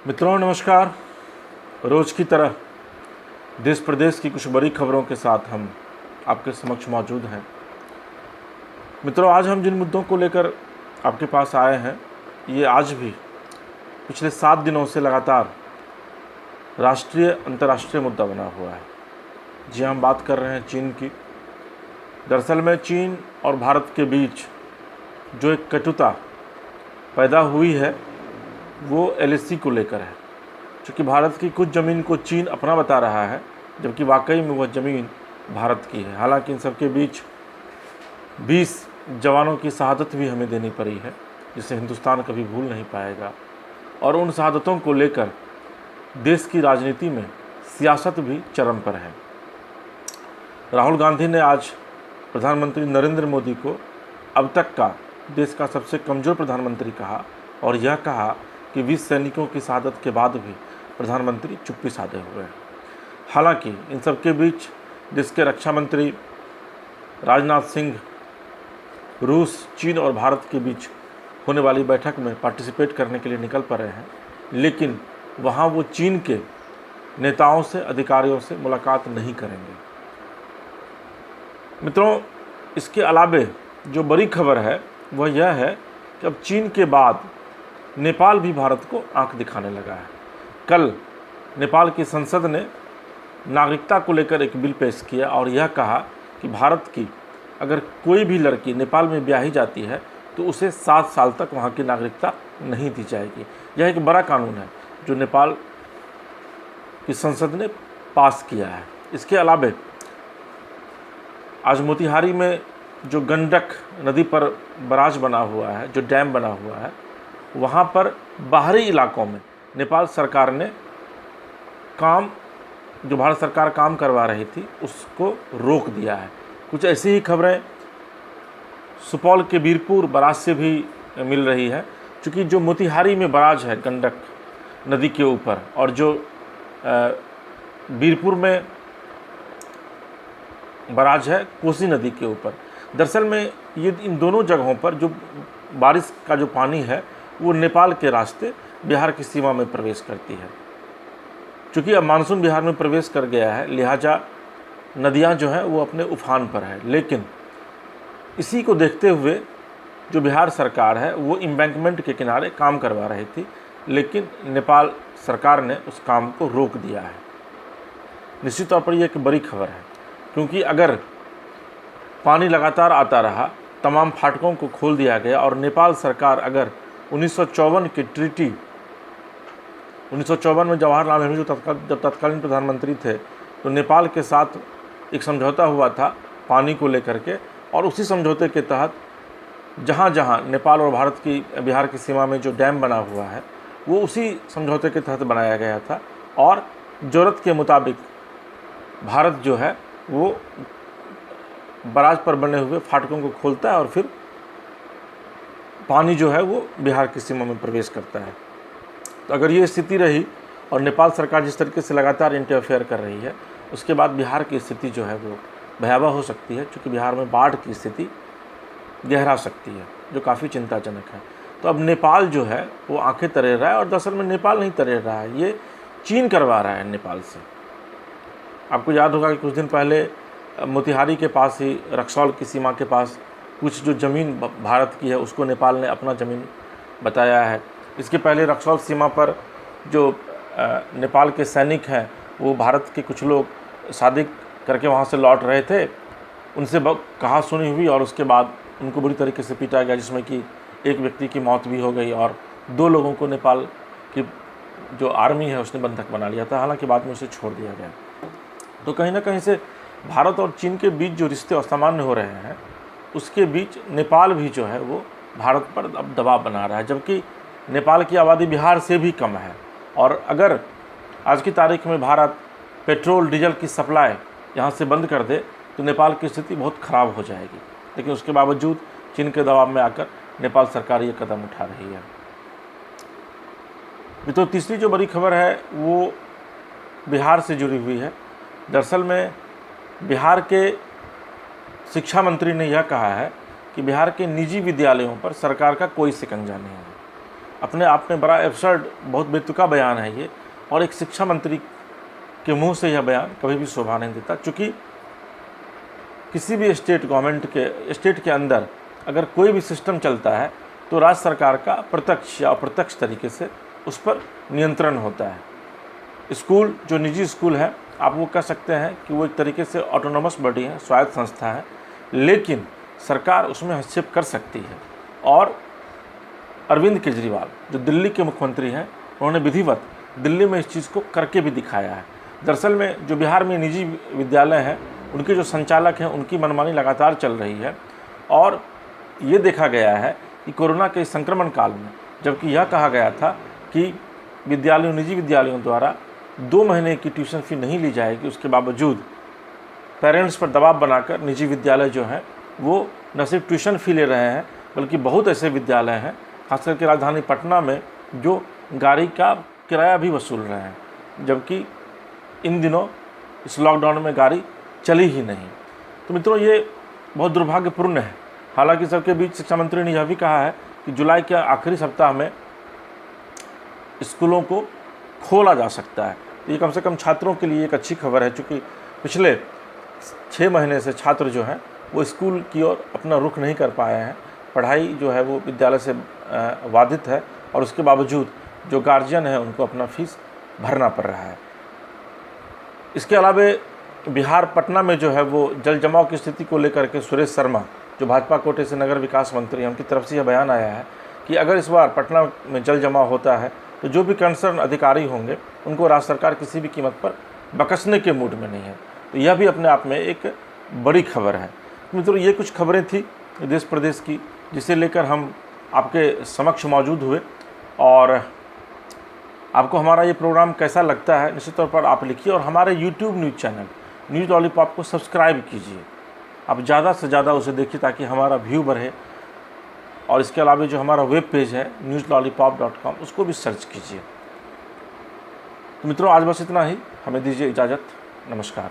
मित्रों नमस्कार। रोज़ की तरह देश प्रदेश की कुछ बड़ी खबरों के साथ हम आपके समक्ष मौजूद हैं। मित्रों, आज हम जिन मुद्दों को लेकर आपके पास आए हैं, ये आज भी पिछले 7 दिनों से लगातार राष्ट्रीय अंतर्राष्ट्रीय मुद्दा बना हुआ है। जी, हम बात कर रहे हैं चीन की। दरअसल में चीन और भारत के बीच जो एक कटुता पैदा हुई है वो एलएसी को लेकर है। क्योंकि भारत की कुछ ज़मीन को चीन अपना बता रहा है, जबकि वाकई में वह ज़मीन भारत की है। हालांकि इन सबके बीच 20 जवानों की शहादत भी हमें देनी पड़ी है, जिसे हिंदुस्तान कभी भूल नहीं पाएगा। और उन शहादतों को लेकर देश की राजनीति में सियासत भी चरम पर है। राहुल गांधी ने आज प्रधानमंत्री नरेंद्र मोदी को अब तक का देश का सबसे कमज़ोर प्रधानमंत्री कहा और यह कहा कि 20 सैनिकों की शहादत के बाद भी प्रधानमंत्री चुप्पी साधे हुए हैं। हालांकि इन सब के बीच देश के रक्षा मंत्री राजनाथ सिंह रूस, चीन और भारत के बीच होने वाली बैठक में पार्टिसिपेट करने के लिए निकल पड़े हैं, लेकिन वहां वो चीन के नेताओं से, अधिकारियों से मुलाकात नहीं करेंगे। मित्रों, इसके अलावे जो बड़ी खबर है वह यह है कि अब चीन के बाद नेपाल भी भारत को आंख दिखाने लगा है। कल नेपाल की संसद ने नागरिकता को लेकर एक बिल पेश किया और यह कहा कि भारत की अगर कोई भी लड़की नेपाल में ब्याही जाती है तो उसे 7 साल तक वहाँ की नागरिकता नहीं दी जाएगी। यह एक बड़ा कानून है जो नेपाल की संसद ने पास किया है। इसके अलावे आज मोतिहारी में जो गंडक नदी पर बराज बना हुआ है, जो डैम बना हुआ है, वहाँ पर बाहरी इलाकों में नेपाल सरकार ने जो भारत सरकार काम करवा रही थी उसको रोक दिया है। कुछ ऐसी ही खबरें सुपौल के बीरपुर बराज से भी मिल रही है। क्योंकि जो मोतिहारी में बराज है गंडक नदी के ऊपर और जो बीरपुर में बराज है कोसी नदी के ऊपर, दरअसल में ये इन दोनों जगहों पर जो बारिश का जो पानी है वो नेपाल के रास्ते बिहार की सीमा में प्रवेश करती है। चूँकि अब मानसून बिहार में प्रवेश कर गया है, लिहाजा नदियाँ जो हैं वो अपने उफान पर है। लेकिन इसी को देखते हुए जो बिहार सरकार है वो एम्बैंकमेंट के किनारे काम करवा रही थी, लेकिन नेपाल सरकार ने उस काम को रोक दिया है। निश्चित तौर पर यह एक बड़ी खबर है, क्योंकि अगर पानी लगातार आता रहा, तमाम फाटकों को खोल दिया गया और नेपाल सरकार अगर 1954 की ट्रीटी 1954 में जवाहरलाल नेहरू जब तत्कालीन प्रधानमंत्री थे तो नेपाल के साथ एक समझौता हुआ था पानी को लेकर के, और उसी समझौते के तहत जहाँ जहाँ नेपाल और बिहार की सीमा में जो डैम बना हुआ है वो उसी समझौते के तहत बनाया गया था। और ज़रूरत के मुताबिक भारत जो है वो बराज पर बने हुए फाटकों को खोलता है और फिर पानी जो है वो बिहार की सीमा में प्रवेश करता है। तो अगर ये स्थिति रही और नेपाल सरकार जिस तरीके से लगातार इंटरफेयर कर रही है, उसके बाद बिहार की स्थिति जो है वो भयावह हो सकती है, क्योंकि बिहार में बाढ़ की स्थिति गहरा सकती है, जो काफ़ी चिंताजनक है। तो अब नेपाल जो है वो आंखें तरेर रहा है, और दरअसल में नेपाल नहीं तरेर रहा है, ये चीन करवा रहा है नेपाल से। आपको याद होगा कि कुछ दिन पहले मोतिहारी के पास ही रक्सौल की सीमा के पास कुछ जो ज़मीन भारत की है उसको नेपाल ने अपना ज़मीन बताया है। इसके पहले रक्सौल सीमा पर जो नेपाल के सैनिक हैं वो भारत के कुछ लोग शादी करके वहाँ से लौट रहे थे, उनसे कहा सुनी हुई और उसके बाद उनको बुरी तरीके से पीटा गया, जिसमें कि एक व्यक्ति की मौत भी हो गई और 2 लोगों को नेपाल की जो आर्मी है उसने बंधक बना लिया था। हालांकि बाद में उसे छोड़ दिया गया। तो कहीं ना कहीं से भारत और चीन के बीच जो रिश्ते असामान्य हो रहे हैं, उसके बीच नेपाल भी जो है वो भारत पर अब दबाव बना रहा है, जबकि नेपाल की आबादी बिहार से भी कम है। और अगर आज की तारीख में भारत पेट्रोल डीजल की सप्लाई यहाँ से बंद कर दे तो नेपाल की स्थिति बहुत ख़राब हो जाएगी। लेकिन उसके बावजूद चीन के दबाव में आकर नेपाल सरकार ये कदम उठा रही है। तो तीसरी जो बड़ी खबर है वो बिहार से जुड़ी हुई है। दरअसल में बिहार के शिक्षा मंत्री ने यह कहा है कि बिहार के निजी विद्यालयों पर सरकार का कोई शिकंजा नहीं है। अपने आप में बड़ा एब्सर्ड, बहुत बेतुका बयान है ये, और एक शिक्षा मंत्री के मुंह से यह बयान कभी भी शोभा नहीं देता। चूँकि किसी भी स्टेट के अंदर अगर कोई भी सिस्टम चलता है तो राज्य सरकार का प्रत्यक्ष या अप्रत्यक्ष तरीके से उस पर नियंत्रण होता है। स्कूल, जो निजी स्कूल है, आप वो कह सकते हैं कि वो एक तरीके से ऑटोनोमस बॉडी है, स्वायत्त संस्था है, लेकिन सरकार उसमें हस्तक्षेप कर सकती है। और अरविंद केजरीवाल जो दिल्ली के मुख्यमंत्री हैं, उन्होंने विधिवत दिल्ली में इस चीज़ को करके भी दिखाया है। दरअसल में जो बिहार में निजी विद्यालय हैं, उनके जो संचालक हैं, उनकी मनमानी लगातार चल रही है। और ये देखा गया है कि कोरोना के संक्रमण काल में, जबकि यह कहा गया था कि निजी विद्यालयों द्वारा 2 महीने की ट्यूशन फी नहीं ली जाएगी, उसके बावजूद पेरेंट्स पर दबाव बनाकर निजी विद्यालय जो हैं वो न सिर्फ ट्यूशन फी ले रहे हैं, बल्कि बहुत ऐसे विद्यालय हैं, खास करके राजधानी पटना में, जो गाड़ी का किराया भी वसूल रहे हैं, जबकि इन दिनों इस लॉकडाउन में गाड़ी चली ही नहीं। तो मित्रों, ये बहुत दुर्भाग्यपूर्ण है। हालांकि सबके बीच शिक्षा मंत्री ने यह भी कहा है कि जुलाई के आखिरी सप्ताह में स्कूलों को खोला जा सकता है। ये कम से कम छात्रों के लिए एक अच्छी खबर है, क्योंकि पिछले 6 महीने से छात्र जो हैं वो स्कूल की ओर अपना रुख नहीं कर पाए हैं। पढ़ाई जो है वो विद्यालय से बाधित है, और उसके बावजूद जो गार्जियन है उनको अपना फीस भरना पड़ रहा है। इसके अलावा बिहार पटना में जो है वो जल जमाव की स्थिति को लेकर के सुरेश शर्मा, जो भाजपा कोटे से नगर विकास मंत्री हैं, उनकी तरफ से यह बयान आया है कि अगर इस बार पटना में जल जमाव होता है तो जो भी कंसर्न अधिकारी होंगे उनको राज्य सरकार किसी भी कीमत पर बख्शने के मूड में नहीं है। तो यह भी अपने आप में एक बड़ी खबर है। मित्रों, ये कुछ खबरें थी देश प्रदेश की, जिसे लेकर हम आपके समक्ष मौजूद हुए। और आपको हमारा ये प्रोग्राम कैसा लगता है, निश्चित तौर पर आप लिखिए, और हमारे YouTube news channel news lollipop को सब्सक्राइब कीजिए। आप ज़्यादा से ज़्यादा उसे देखिए ताकि हमारा व्यू बढ़े। और इसके अलावा जो हमारा वेब पेज है newslollipop.com, उसको भी सर्च कीजिए। तो मित्रों, आज बस इतना ही। हमें दीजिए इजाज़त। नमस्कार।